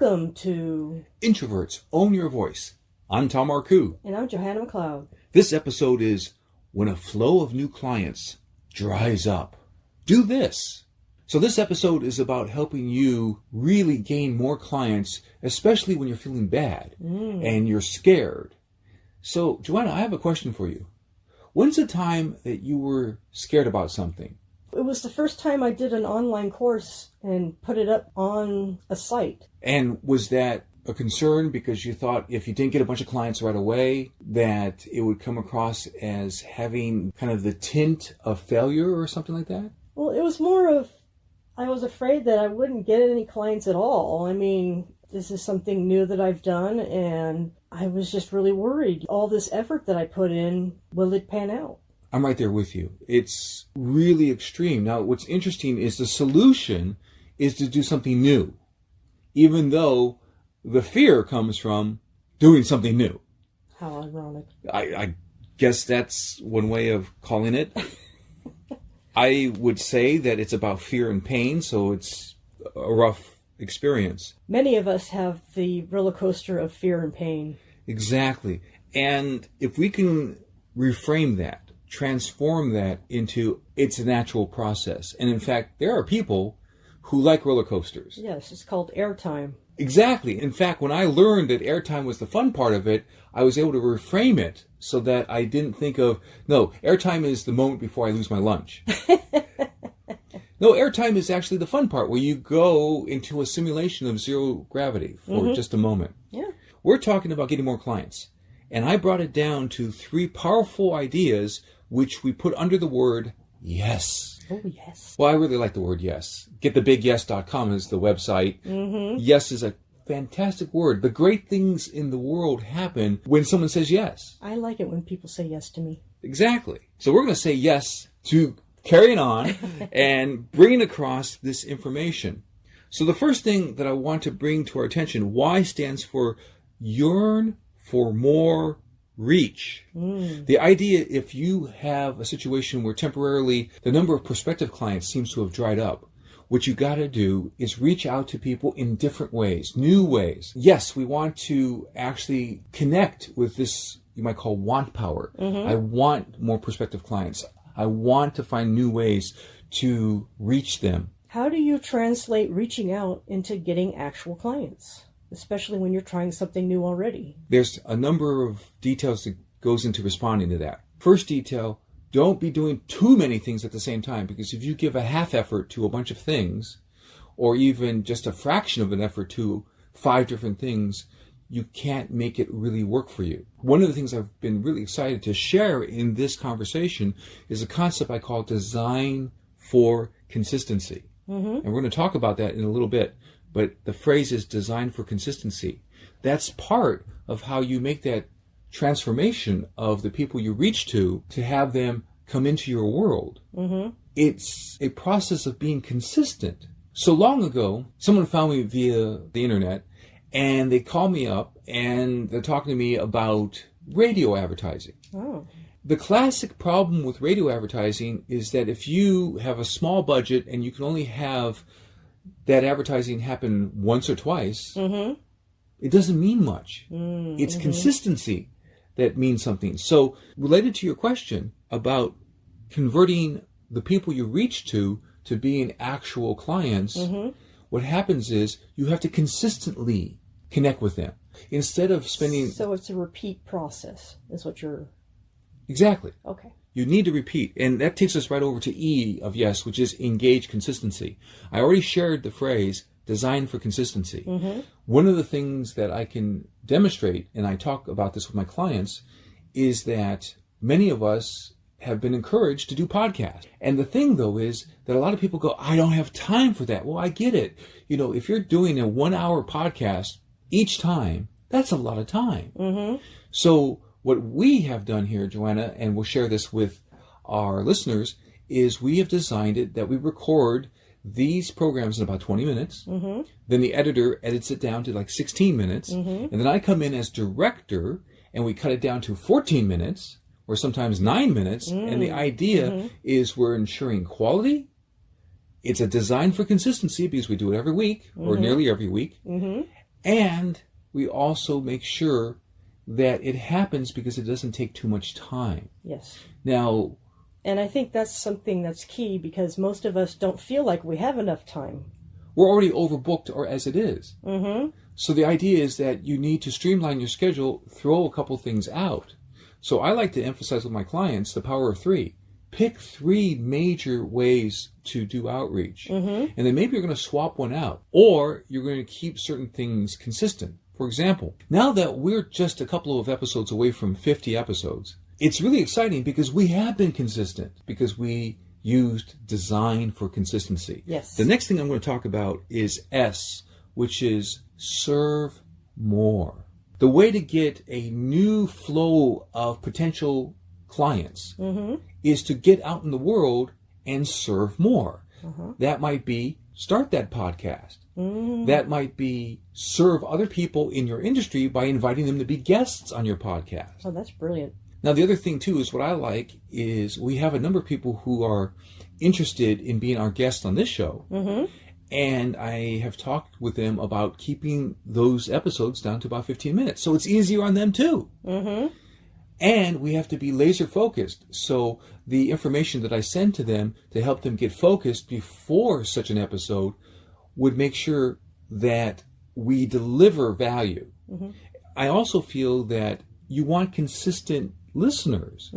Welcome to Introverts Own Your Voice. I'm Tom Marcoux. And I'm Johanna McLeod. This episode is When a Flow of New Clients Dries Up. Do this. So this episode is about helping you really gain more clients, especially when you're feeling bad and you're scared. So, Johanna, I have a question for you. When's the time that you were scared about something? It was the first time I did an online course and put it up on a site. And was that a concern because you thought if you didn't get a bunch of clients right away, that it would come across as having kind of the tint of failure or something like that? Well, it was more of, I was afraid that I wouldn't get any clients at all. I mean, this is something new that I've done, and I was just really worried. All this effort that I put in, will it pan out? I'm right there with you. It's really extreme. Now, what's interesting is the solution is to do something new, even though the fear comes from doing something new. How ironic. I guess that's one way of calling it. I would say that it's about fear and pain, so it's a rough experience. Many of us have the roller coaster of fear and pain. Exactly. And if we can reframe that, transform that into it's a natural process. And in fact, there are people who like roller coasters. Yes, it's called airtime. Exactly. In fact, when I learned that airtime was the fun part of it, I was able to reframe it so that I didn't think of, no, airtime is the moment before I lose my lunch. No, airtime is actually the fun part where you go into a simulation of zero gravity for just a moment. Yeah. We're talking about getting more clients. And I brought it down to 3 powerful ideas which we put under the word yes. Oh, yes. Well, I really like the word yes. GetTheBigYes.com is the website. Yes is a fantastic word. The great things in the world happen when someone says yes. I like it when people say yes to me. Exactly. So we're going to say yes to carrying on and bringing across this information. So the first thing that I want to bring to our attention, Y stands for yearn for more reach. The idea, if you have a situation where temporarily the number of prospective clients seems to have dried up, what you got to do is reach out to people in different ways, new ways. Yes, we want to actually connect with this, you might call want power. I want more prospective clients. I want to find new ways to reach them. How do you translate reaching out into getting actual clients, especially when you're trying something new already? There's a number of details that goes into responding to that. First detail, don't be doing too many things at the same time, because if you give a half effort to a bunch of things, or even just a fraction of an effort to 5 different things, you can't make it really work for you. One of the things I've been really excited to share in this conversation is a concept I call design for consistency. And we're going to talk about that in a little bit. But the phrase is design for consistency. That's part of how you make that transformation of the people you reach to have them come into your world. It's a process of being consistent. So long ago, someone found me via the internet, and they called me up and they're talking to me about radio advertising. Oh. The classic problem with radio advertising is that if you have a small budget and you can only have that advertising happen once or twice, it doesn't mean much. It's consistency that means something. So related to your question about converting the people you reach to being actual clients, what happens is you have to consistently connect with them. Instead of spending... So it's a repeat process, is what you're... Exactly. Okay. You need to repeat. And that takes us right over to E of yes, which is engage consistency. I already shared the phrase design for consistency. One of the things that I can demonstrate, and I talk about this with my clients, is that many of us have been encouraged to do podcasts. And the thing, though, is that a lot of people go, I don't have time for that. Well, I get it. You know, if you're doing a 1-hour podcast each time, that's a lot of time. So what we have done here, Johanna, and we'll share this with our listeners, is we have designed it that we record these programs in about 20 minutes. Then the editor edits it down to like 16 minutes. And then I come in as director and we cut it down to 14 minutes or sometimes 9 minutes. And the idea is we're ensuring quality. It's a design for consistency because we do it every week or nearly every week. And we also make sure that it happens because it doesn't take too much time. Yes. Now, and I think that's something that's key, because most of us don't feel like we have enough time. We're already overbooked or as it is. Mm-hmm. So the idea is that you need to streamline your schedule, throw a couple things out. So I like to emphasize with my clients the power of 3. Pick 3 major ways to do outreach. Mm-hmm. And then maybe you're going to swap one out, or you're going to keep certain things consistent. For example, now that we're just a couple of episodes away from 50 episodes, it's really exciting because we have been consistent, because we used design for consistency. Yes. The next thing I'm going to talk about is S, which is serve more. The way to get a new flow of potential clients is to get out in the world and serve more. That might be start that podcast. That might be serve other people in your industry by inviting them to be guests on your podcast. Oh, that's brilliant. Now, the other thing, too, is what I like is we have a number of people who are interested in being our guests on this show. And I have talked with them about keeping those episodes down to about 15 minutes. So it's easier on them, too. And we have to be laser focused. So the information that I send to them to help them get focused before such an episode would make sure that we deliver value. I also feel that you want consistent listeners.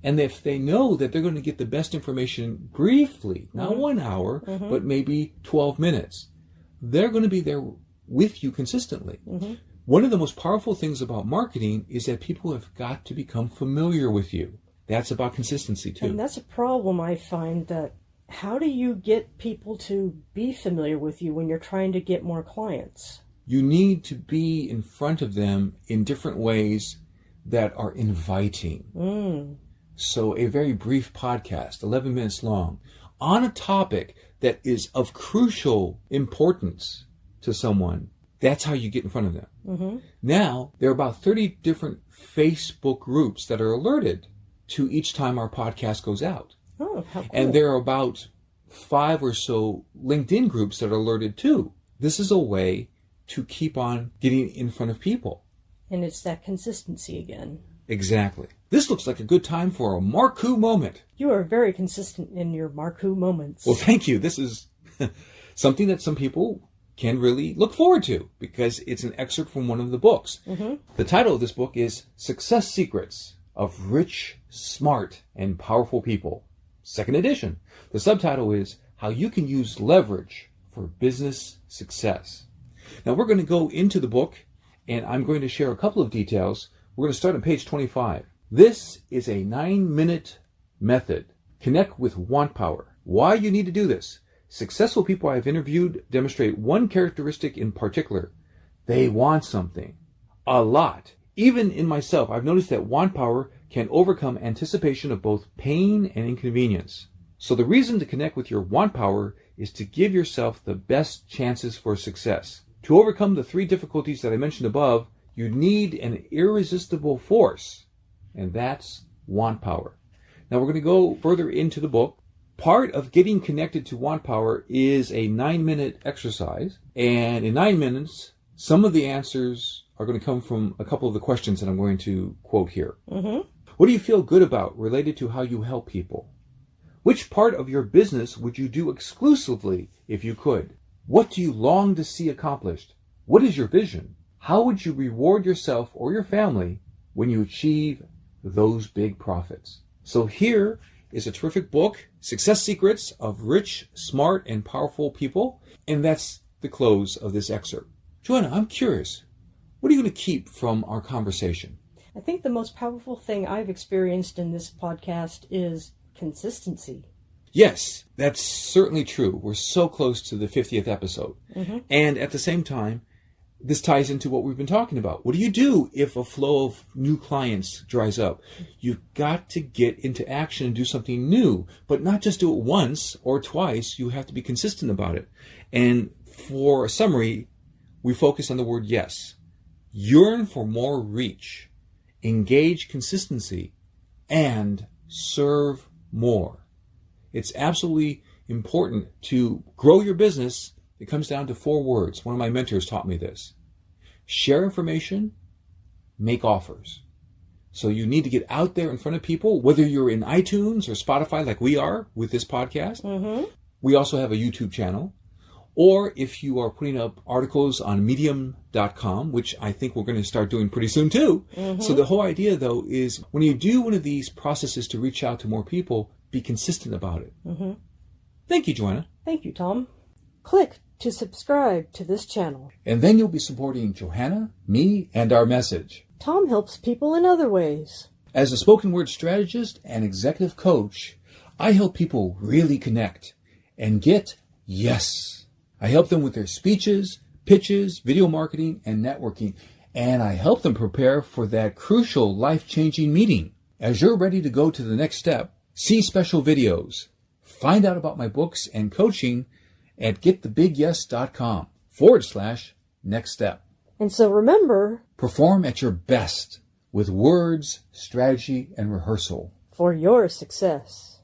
And if they know that they're going to get the best information briefly, not 1 hour, but maybe 12 minutes, they're going to be there with you consistently. One of the most powerful things about marketing is that people have got to become familiar with you. That's about consistency, too. And that's a problem I find, that how do you get people to be familiar with you when you're trying to get more clients? You need to be in front of them in different ways that are inviting. So a very brief podcast, 11 minutes long, on a topic that is of crucial importance to someone. That's how you get in front of them. Now, there are about 30 different Facebook groups that are alerted to each time our podcast goes out. Oh, how cool. And there are about 5 or so LinkedIn groups that are alerted too. This is a way to keep on getting in front of people. And it's that consistency again. Exactly. This looks like a good time for a Marcoux moment. You are very consistent in your Marcoux moments. Well, thank you. This is something that some people can really look forward to, because it's an excerpt from one of the books. The title of this book is Success Secrets of Rich, Smart, and Powerful People, 2nd edition. The subtitle is How You Can Use Leverage for Business Success. Now, we're going to go into the book, and I'm going to share a couple of details. We're going to start on page 25. This is a 9-minute method. Connect with want power. Why you need to do this. Successful people I've interviewed demonstrate one characteristic in particular. They want something. A lot. Even in myself, I've noticed that want power can overcome anticipation of both pain and inconvenience. So the reason to connect with your want power is to give yourself the best chances for success. To overcome the 3 difficulties that I mentioned above, you need an irresistible force, and that's want power. Now we're going to go further into the book. Part of getting connected to want power is a 9-minute exercise, and in 9 minutes, some of the answers are going to come from a couple of the questions that I'm going to quote here. What do you feel good about related to how you help people? Which part of your business would you do exclusively if you could? What do you long to see accomplished? What is your vision? How would you reward yourself or your family when you achieve those big profits? So here is a terrific book, Success Secrets of Rich, Smart, and Powerful People. And that's the close of this excerpt. Johanna, I'm curious. What are you going to keep from our conversation? I think the most powerful thing I've experienced in this podcast is consistency. Yes, that's certainly true. We're so close to the 50th episode. And at the same time, this ties into what we've been talking about. What do you do if a flow of new clients dries up? You've got to get into action and do something new, but not just do it once or twice. You have to be consistent about it. And for a summary, we focus on the word yes. Yearn for more reach, engage consistency, and serve more. It's absolutely important to grow your business. It comes down to 4 words. One of my mentors taught me this. share information, make offers. So you need to get out there in front of people, whether you're in iTunes or Spotify like we are with this podcast. Mm-hmm. We also have a YouTube channel. Or if you are putting up articles on medium.com, which I think we're going to start doing pretty soon too. Mm-hmm. So the whole idea, though, is when you do one of these processes to reach out to more people, be consistent about it. Mm-hmm. Thank you, Johanna. Thank you, Tom. Click to subscribe to this channel. And then you'll be supporting Johanna, me, and our message. Tom helps people in other ways. As a spoken word strategist and executive coach, I help people really connect and get yes. I help them with their speeches, pitches, video marketing, and networking. And I help them prepare for that crucial life-changing meeting. As you're ready to go to the next step, see special videos, find out about my books and coaching at getthebigyes.com/next step. And so remember, perform at your best with words, strategy, and rehearsal for your success.